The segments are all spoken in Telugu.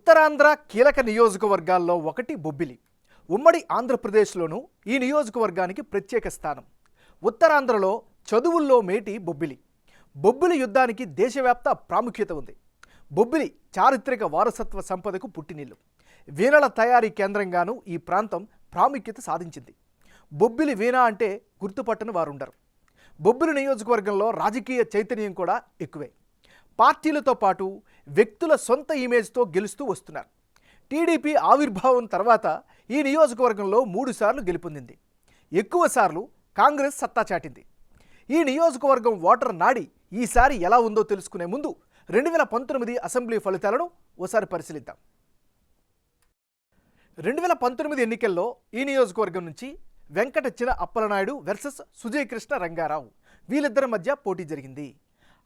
ఉత్తరాంధ్ర కీలక నియోజకవర్గాల్లో ఒకటి బొబ్బిలి. ఉమ్మడి ఆంధ్రప్రదేశ్లోనూ ఈ నియోజకవర్గానికి ప్రత్యేక స్థానం. ఉత్తరాంధ్రలో చదువుల్లో మేటి బొబ్బిలి. బొబ్బిలి యుద్ధానికి దేశవ్యాప్త ప్రాముఖ్యత ఉంది. బొబ్బిలి చారిత్రక వారసత్వ సంపదకు పుట్టినిల్లు. వీణల తయారీ కేంద్రంగానూ ఈ ప్రాంతం ప్రాముఖ్యత సాధించింది. బొబ్బిలి వీణ అంటే గుర్తుపట్టని వారుండరు. బొబ్బిలి నియోజకవర్గంలో రాజకీయ చైతన్యం కూడా ఎక్కువే. పార్టీలతో పాటు వ్యక్తుల సొంత ఇమేజ్తో గెలుస్తూ వస్తున్నారు. టీడీపీ ఆవిర్భావం తర్వాత ఈ నియోజకవర్గంలో 3 సార్లు గెలుపొందింది. ఎక్కువసార్లు కాంగ్రెస్ సత్తా చాటింది. ఈ నియోజకవర్గం ఓటర్ నాడి ఈసారి ఎలా ఉందో తెలుసుకునే ముందు 2019 అసెంబ్లీ ఫలితాలను ఓసారి పరిశీలిద్దాం. 2019 ఎన్నికల్లో ఈ నియోజకవర్గం నుంచి వెంకట చిన అప్పలనాయుడు వర్సెస్ సుజయ్ కృష్ణ రంగారావు వీళ్ళిద్దరి మధ్య పోటీ జరిగింది.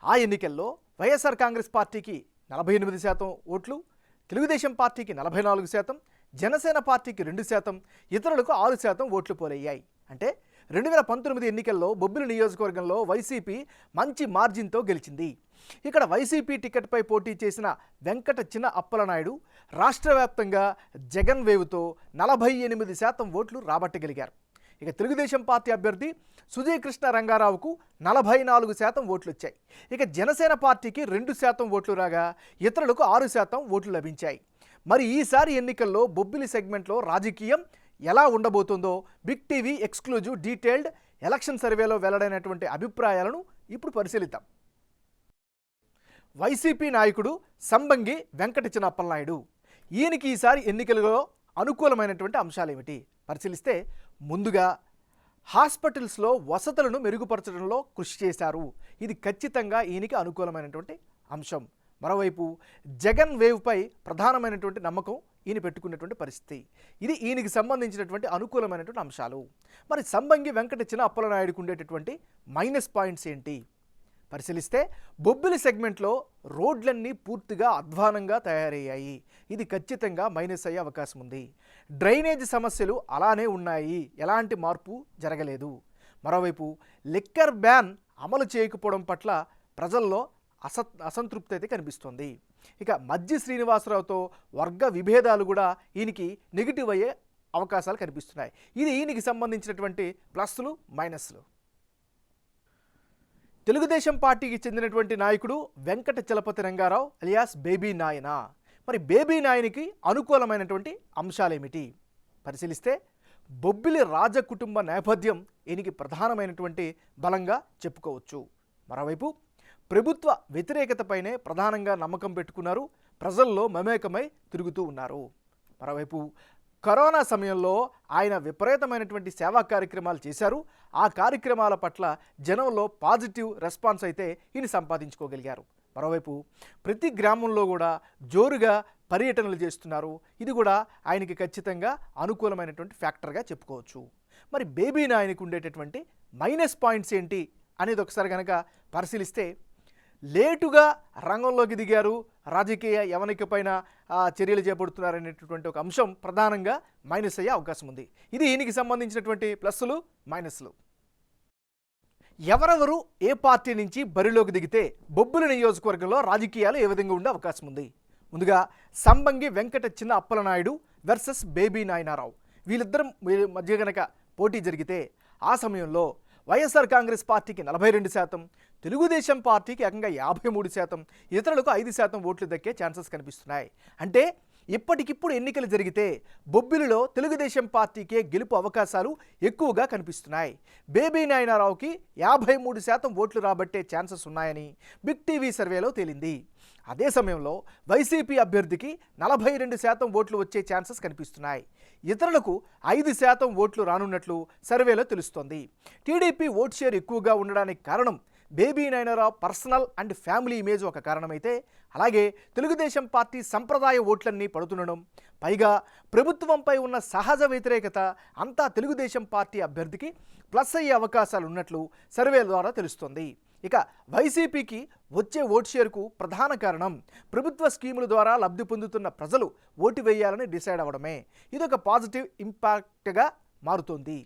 ఆ ఎన్నికల్లో వైఎస్ఆర్ కాంగ్రెస్ పార్టీకి 48% ఓట్లు, తెలుగుదేశం పార్టీకి 44%, జనసేన పార్టీకి 2%, ఇతరులకు 6% ఓట్లు పోలయ్యాయి. అంటే 2019 ఎన్నికల్లో బొబ్బిలి నియోజకవర్గంలో వైసీపీ మంచి మార్జిన్తో గెలిచింది. ఇక్కడ వైసీపీ టికెట్పై పోటీ చేసిన వెంకట చిన అప్పలనాయుడు రాష్ట్ర వ్యాప్తంగా జగన్ వేవుతో 48% ఓట్లు రాబట్టగలిగారు. ఇక తెలుగుదేశం పార్టీ అభ్యర్థి సుజయ్ కృష్ణ రంగారావుకు 44% ఓట్లు వచ్చాయి. ఇక జనసేన పార్టీకి 2% ఓట్లు రాగా ఇతరులకు 6% ఓట్లు లభించాయి. మరి ఈసారి ఎన్నికల్లో బొబ్బిలి సెగ్మెంట్లో రాజకీయం ఎలా ఉండబోతుందో big TV exclusive detailed election సర్వేలో వెల్లడైనటువంటి అభిప్రాయాలను ఇప్పుడు పరిశీలిద్దాం. వైసీపీ నాయకుడు సంబంగి వెంకట చిన అప్పలనాయుడు. ఈయనకి ఈసారి ఎన్నికలలో అనుకూలమైనటువంటి అంశాలు ఏమిటి పరిశీలిస్తే, ముందుగా హాస్పిటల్స్లో వసతులను మెరుగుపరచడంలో కృషి చేశారు. ఇది ఖచ్చితంగా ఈయనకి అనుకూలమైనటువంటి అంశం. మరోవైపు జగన్ వేవ్పై ప్రధానమైనటువంటి నమ్మకం ఈయన పెట్టుకున్నటువంటి పరిస్థితి. ఇది ఈయనకి సంబంధించినటువంటి అనుకూలమైనటువంటి అంశాలు. మరి సంబంగి వెంకట చిన అప్పలనాయుడుకు ఉండేటటువంటి మైనస్ పాయింట్స్ ఏంటి పరిశీలిస్తే, బొబ్బిలి సెగ్మెంట్లో రోడ్లన్నీ పూర్తిగా అధ్వానంగా తయారయ్యాయి. ఇది ఖచ్చితంగా మైనస్ అయ్యే అవకాశం ఉంది. డ్రైనేజ్ సమస్యలు అలానే ఉన్నాయి, ఎలాంటి మార్పు జరగలేదు. మరోవైపు లిక్కర్ బ్యాన్ అమలు చేయకపోవడం పట్ల ప్రజల్లో అసంతృప్తి అయితే కనిపిస్తోంది. ఇక మజ్జి శ్రీనివాసరావుతో వర్గ విభేదాలు కూడా ఈయనకి నెగిటివ్ అయ్యే అవకాశాలు కనిపిస్తున్నాయి. ఇది ఈయనకి సంబంధించినటువంటి ప్లస్లు మైనస్లు. తెలుగుదేశం పార్టీకి చెందినటువంటి నాయకుడు వెంకట చలపతి రంగారావు అలియాస్ బేబీ నాయన. మరి బేబీ నాయనికి అనుకూలమైనటువంటి అంశాలేమిటి పరిశీలిస్తే, బొబ్బిలి రాజకుటుంబ నేపథ్యం ఈయనకి ప్రధానమైనటువంటి బలంగా చెప్పుకోవచ్చు. మరోవైపు ప్రభుత్వ వ్యతిరేకతపైనే ప్రధానంగా నమ్మకం పెట్టుకున్నారు. ప్రజల్లో మమేకమై తిరుగుతూ ఉన్నారు. మరోవైపు కరోనా సమయంలో ఆయన విపరీతమైనటువంటి సేవా కార్యక్రమాలు చేశారు. ఆ కార్యక్రమాల పట్ల జనంలో పాజిటివ్ రెస్పాన్స్ అయితే ఈయన సంపాదించుకోగలిగారు. మరోవైపు ప్రతి గ్రామంలో కూడా జోరుగా పర్యటనలు చేస్తున్నారు. ఇది కూడా ఆయనకి ఖచ్చితంగా అనుకూలమైనటువంటి ఫ్యాక్టర్గా చెప్పుకోవచ్చు. మరి బేబీ నాయనకు ఉండేటటువంటి మైనస్ పాయింట్స్ ఏంటి అనేది ఒకసారి కనుక పరిశీలిస్తే, లేటుగా రంగంలోకి దిగారు, రాజకీయ యవనిక పైన చర్యలు చేపడుతున్నారనేటటువంటి ఒక అంశం ప్రధానంగా మైనస్ అయ్యే అవకాశం ఉంది. ఇది ఈయనకి సంబంధించినటువంటి ప్లస్లు మైనస్లు. ఎవరెవరు ఏ పార్టీ నుంచి బరిలోకి దిగితే బొబ్బిలి నియోజకవర్గంలో రాజకీయాలు ఏ విధంగా ఉండే అవకాశం ఉంది? ముందుగా సంబంగి వెంకట చిన అప్పలనాయుడు వర్సెస్ బేబీ నాయనారావు వీళ్ళిద్దరు మధ్య గనక పోటీ జరిగితే ఆ సమయంలో వైఎస్ఆర్ కాంగ్రెస్ పార్టీకి 42%, తెలుగుదేశం పార్టీకి ఏకంగా 53%, ఇతరులకు 5% ఓట్లు దక్కే ఛాన్సెస్ కనిపిస్తున్నాయి. అంటే ఇప్పటికిప్పుడు ఎన్నికలు జరిగితే బొబ్బిలిలో తెలుగుదేశం పార్టీకే గెలుపు అవకాశాలు ఎక్కువగా కనిపిస్తున్నాయి. బేబీ నాయనారావుకి 53% ఓట్లు రాబట్టే ఛాన్సెస్ ఉన్నాయని బిగ్ టీవీ సర్వేలో తేలింది. అదే సమయంలో వైసీపీ అభ్యర్థికి 42% ఓట్లు వచ్చే ఛాన్సెస్ కనిపిస్తున్నాయి. ఇతరులకు 5% ఓట్లు రానున్నట్లు సర్వేలో తెలుస్తోంది. టీడీపీ ఓట్ షేర్ ఎక్కువగా ఉండడానికి కారణం Baby Nayanarao personal and family image ఒక కారణమైతే, అలాగే తెలుగుదేశం పార్టీ సంప్రదాయ ఓట్లన్నీ పడుతుండడం, పైగా ప్రభుత్వంపై ఉన్న సహజ వ్యతిరేకత అంతా తెలుగుదేశం పార్టీ అభ్యర్థికి ప్లస్ అయ్యే అవకాశాలు ఉన్నట్లు సర్వేల ద్వారా తెలుస్తోంది. ఇక వైసీపీకి వచ్చే ఓట్ షేర్కు ప్రధాన కారణం ప్రభుత్వ స్కీముల ద్వారా లబ్ధి పొందుతున్న ప్రజలు ఓటు వేయాలని డిసైడ్ అవ్వడమే. ఇదొక పాజిటివ్ ఇంపాక్ట్గా మారుతోంది.